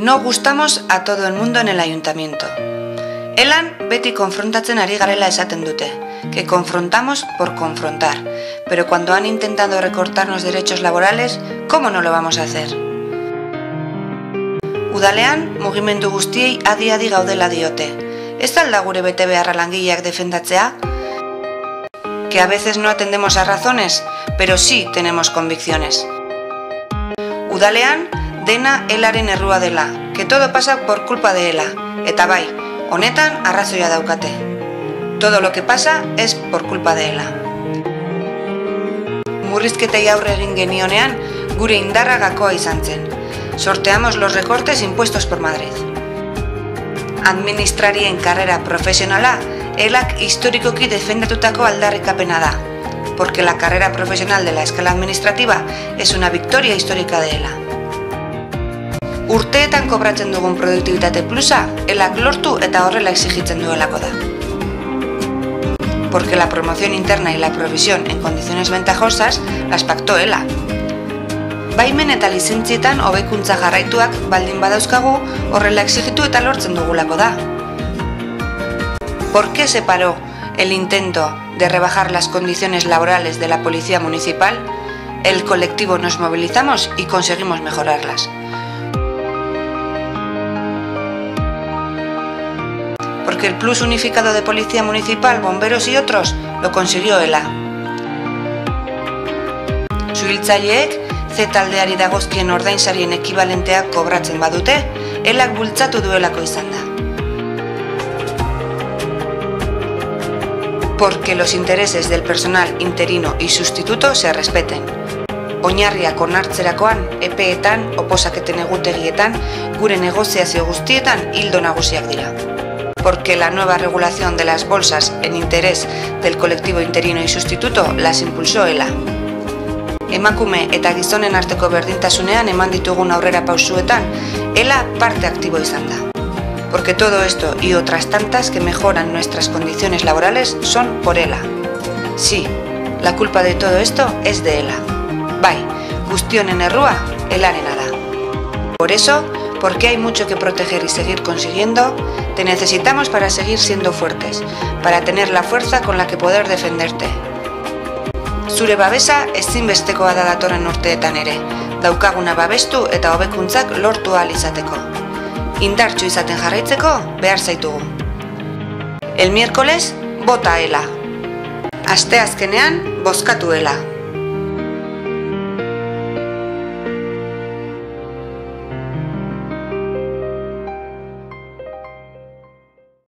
No gustamos a todo el mundo en el ayuntamiento. Elan beti konfrontatzen ari garela esaten dute, que confrontamos por confrontar, pero cuando han intentado recortarnos derechos laborales, ¿cómo no lo vamos a hacer? Udalean, mugimendu guztiei adi-adi gaudela diote. Ez alda gure bete beharra langileak defendatzea? Que a veces no atendemos a razones, pero sí tenemos convicciones. Udalean, dena Elaren errua dela, que todo pasa por culpa de Ela, eta bai, honetan arrazoia daukate. Todo lo que pasa es por culpa de Ela. Murrizketei aurre egin genionean, gure indarra gakoa izan zen. Sorteamos los recortes impuestos por Madrid. Administrarien karrera profesionala, Elak historikoki defendatutako aldarrikapena da, porque la carrera profesional de la escala administrativa es una victoria histórica de Ela. Urteetan kobratzen dugun produktibitate plusa, Elak lortu eta horrela exigitzen duelako da. Porque la promoción interna y la provisión en condiciones ventajosas las pactó Ela. Baimen eta lizentzietan hobekuntza jarraituak baldin badauzkagu horrela exigitu eta lortzen dugulako da. ¿Por qué se paró el intento de rebajar las condiciones laborales de la policía municipal? El colectivo nos movilizamos y conseguimos mejorarlas. Porque el plus unificado de policía municipal, bomberos y otros lo consiguió Ela. Suhiltzaileek Z-taldeari dagozkien ordainsarien ekibalentea kobratzen badute, Elak bultzatu duelako izan da. Porque los intereses del personal interino y sustituto se respeten. Oinarriak onartzerakoan, epeetan, oposaketen egutegietan, gure negoziazio guztietan ildo nagusiak dira. Porque la nueva regulación de las bolsas en interés del colectivo interino y sustituto las impulsó Ela. Emakume eta gizonen arteko berdintasunean eman ditugun aurrera pausuetan, Ela parte aktibo izan da. Porque todo esto y otras tantas que mejoran nuestras condiciones laborales son por Ela. Sí, la culpa de todo esto es de Ela. Bai, guztionen errua, Elarena da. Por eso, porque hay mucho que proteger y seguir consiguiendo, te necesitamos para seguir siendo fuertes, para tener la fuerza con la que poder defenderte. Zure babesa ezinbestekoa da datorren urteetan ere, daukaguna babestu eta hobekuntzak lortu ahal izateko. Indartsu izaten jarraitzeko behar zaitugu. El miércoles, bota Ela. Asteazkenean, bozkatu Ela.